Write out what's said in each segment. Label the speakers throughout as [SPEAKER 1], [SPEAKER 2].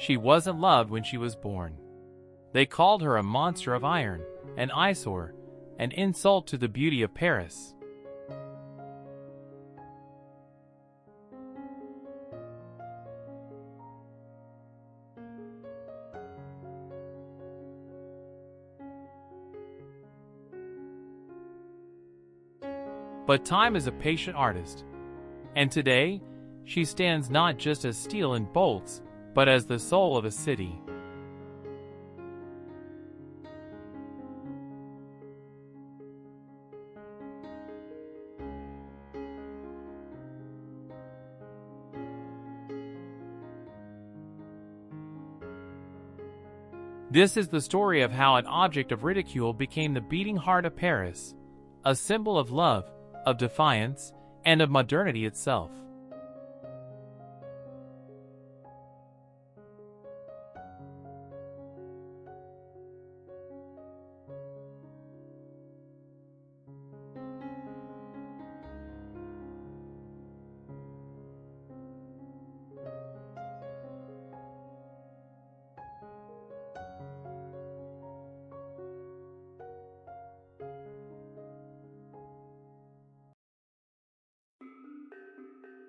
[SPEAKER 1] She wasn't loved when she was born. They called her a monster of iron, an eyesore, an insult to the beauty of Paris. But time is a patient artist. And today, she stands not just as steel and bolts, but as the soul of a city. This is the story of how an object of ridicule became the beating heart of Paris, a symbol of love, of defiance, and of modernity itself.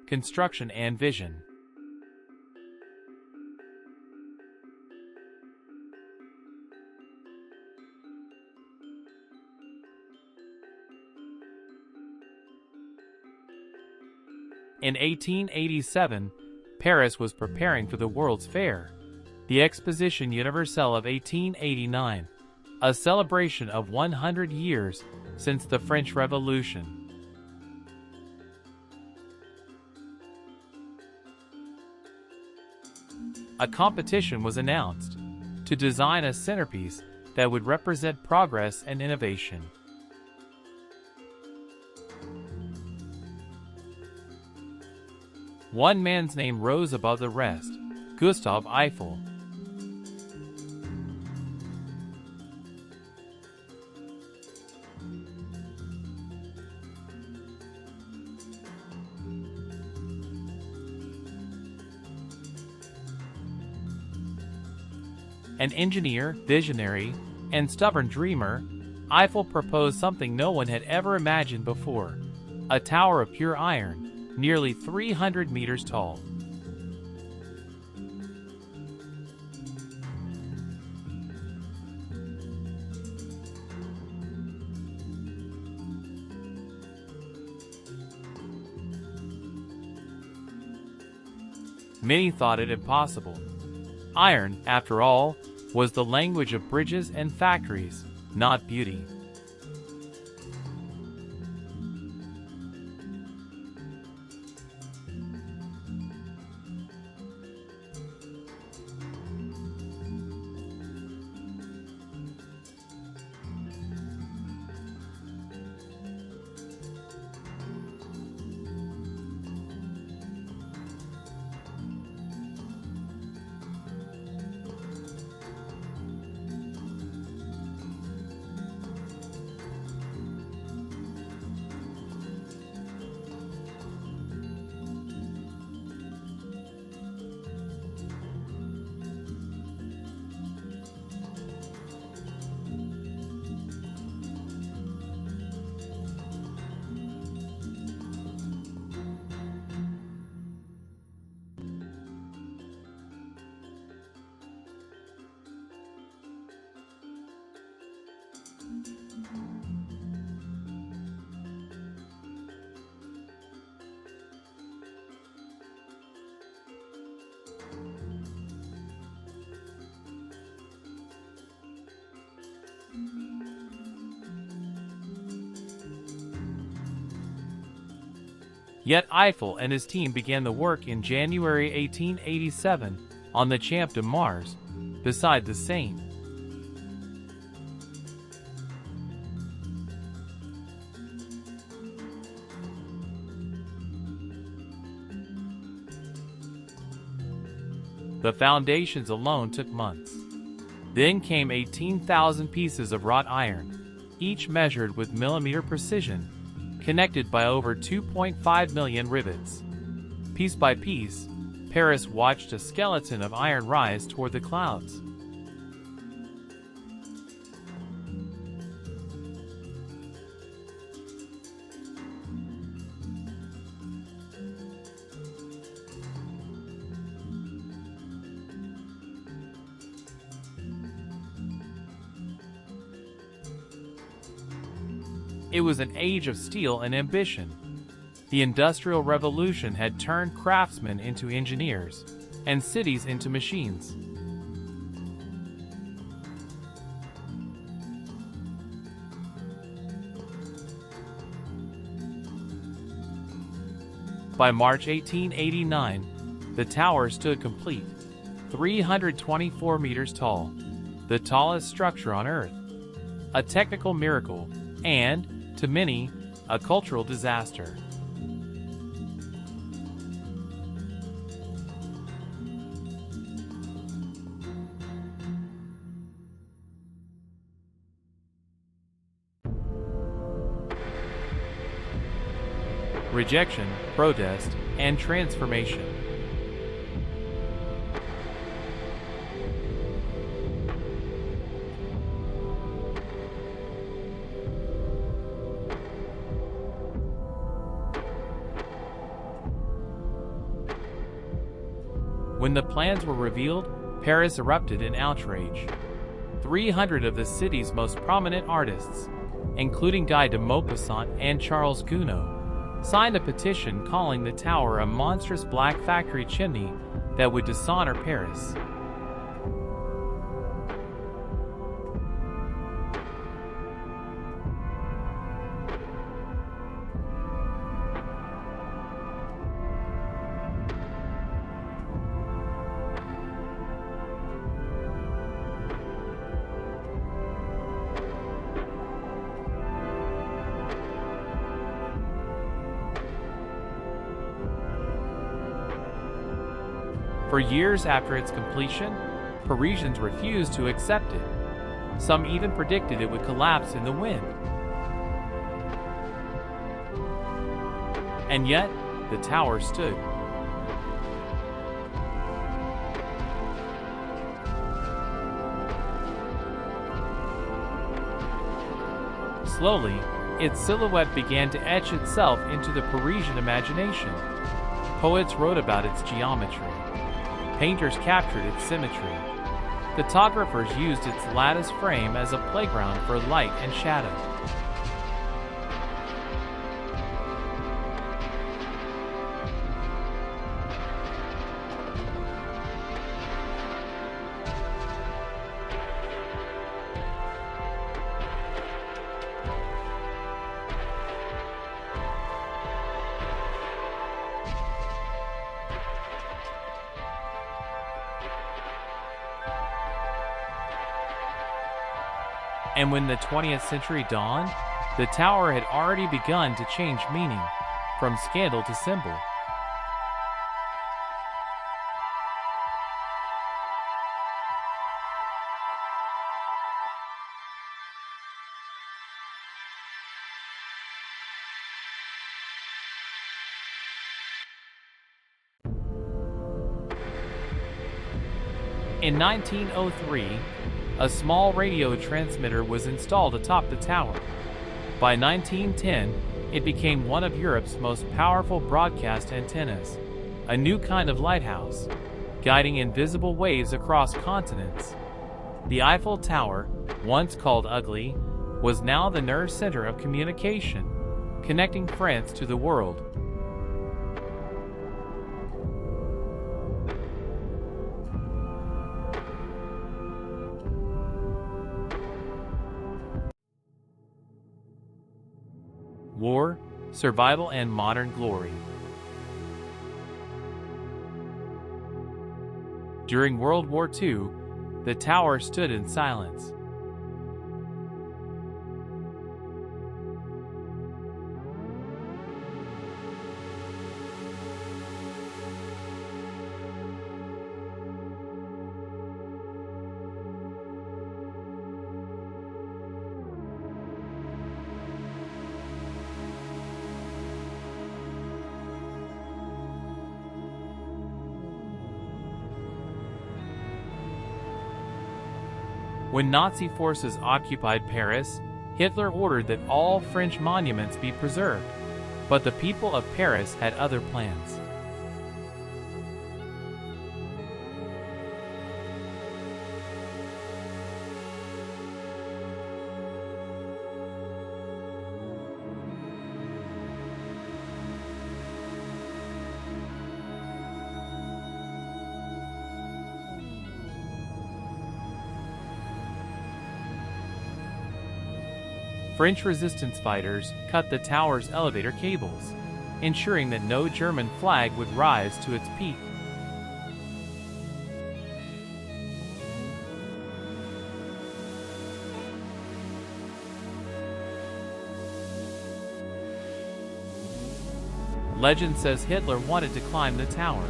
[SPEAKER 1] Construction and vision. In 1887, Paris was preparing for the World's Fair, the Exposition Universelle of 1889, a celebration of 100 years since the French Revolution. A competition was announced to design a centerpiece that would represent progress and innovation. One man's name rose above the rest: Gustave Eiffel. An engineer, visionary, and stubborn dreamer, Eiffel proposed something no one had ever imagined before: a tower of pure iron, nearly 300 meters tall. Many thought it impossible. Iron, after all, was the language of bridges and factories, not beauty. Yet Eiffel and his team began the work in January 1887 on the Champ de Mars, beside the Seine. The foundations alone took months. Then came 18,000 pieces of wrought iron, each measured with millimeter precision, connected by over 2.5 million rivets. Piece by piece, Paris watched a skeleton of iron rise toward the clouds. It was an age of steel and ambition. The Industrial Revolution had turned craftsmen into engineers, and cities into machines. By March 1889, the tower stood complete, 324 meters tall, the tallest structure on Earth. A technical miracle, and, to many, a cultural disaster. Rejection, protest, and transformation. When the plans were revealed, Paris erupted in outrage. 300 of the city's most prominent artists, including Guy de Maupassant and Charles Gounod, signed a petition calling the tower a monstrous black factory chimney that would dishonor Paris. For years after its completion, Parisians refused to accept it. Some even predicted it would collapse in the wind. And yet, the tower stood. Slowly, its silhouette began to etch itself into the Parisian imagination. Poets wrote about its geometry. Painters captured its symmetry. Photographers used its lattice frame as a playground for light and shadow. And when the 20th century dawned, the tower had already begun to change meaning, from scandal to symbol. In 1903, a small radio transmitter was installed atop the tower. By 1910, it became one of Europe's most powerful broadcast antennas, a new kind of lighthouse, guiding invisible waves across continents. The Eiffel Tower, once called ugly, was now the nerve center of communication, connecting France to the world. War, survival, and modern glory. During World War II, the tower stood in silence. When Nazi forces occupied Paris, Hitler ordered that all French monuments be preserved, but the people of Paris had other plans. French resistance fighters cut the tower's elevator cables, ensuring that no German flag would rise to its peak. Legend says Hitler wanted to climb the tower,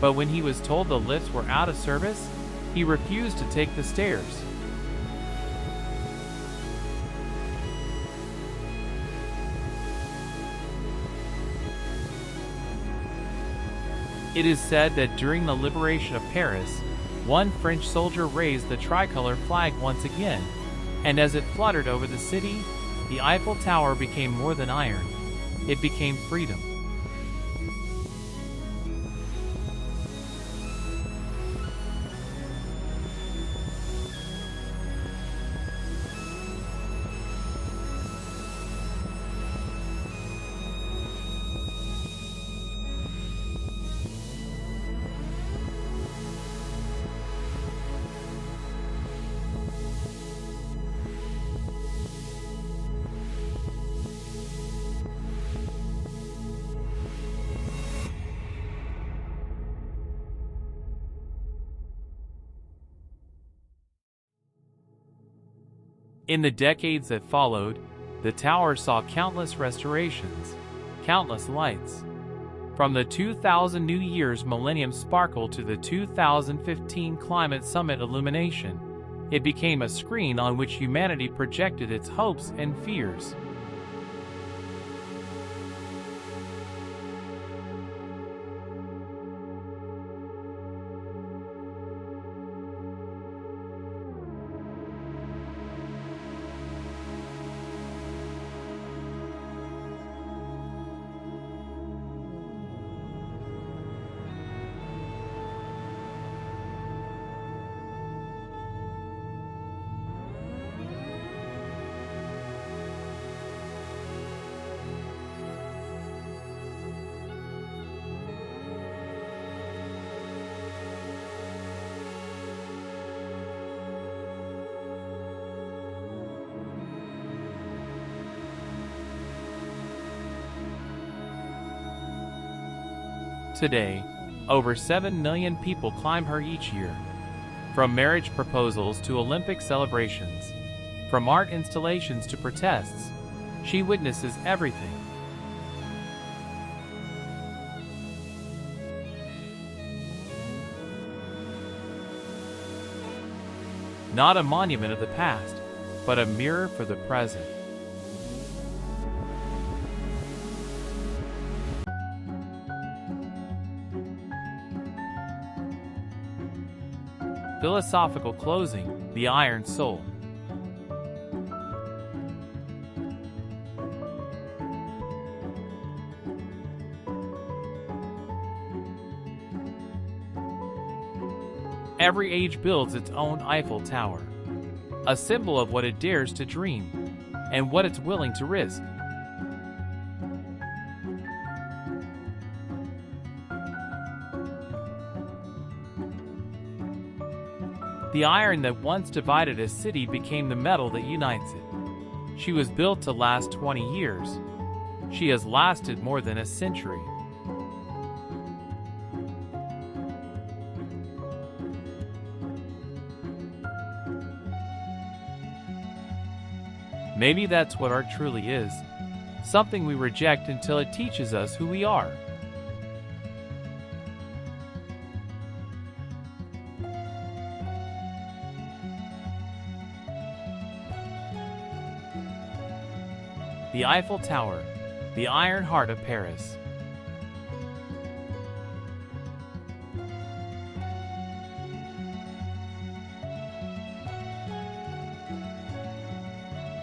[SPEAKER 1] but when he was told the lifts were out of service, he refused to take the stairs. It is said that during the liberation of Paris, one French soldier raised the tricolor flag once again, and as it fluttered over the city, the Eiffel Tower became more than iron. It became freedom. In the decades that followed, the tower saw countless restorations, countless lights. From the 2000 New Year's Millennium Sparkle to the 2015 Climate Summit illumination, it became a screen on which humanity projected its hopes and fears. Today, over 7 million people climb her each year. From marriage proposals to Olympic celebrations, from art installations to protests, she witnesses everything. Not a monument of the past, but a mirror for the present. Philosophical closing, the Iron Soul. Every age builds its own Eiffel Tower, a symbol of what it dares to dream and what it's willing to risk. The iron that once divided a city became the metal that unites it. She was built to last 20 years. She has lasted more than a century. Maybe that's what art truly is. Something we reject until it teaches us who we are. The Eiffel Tower, the iron heart of Paris.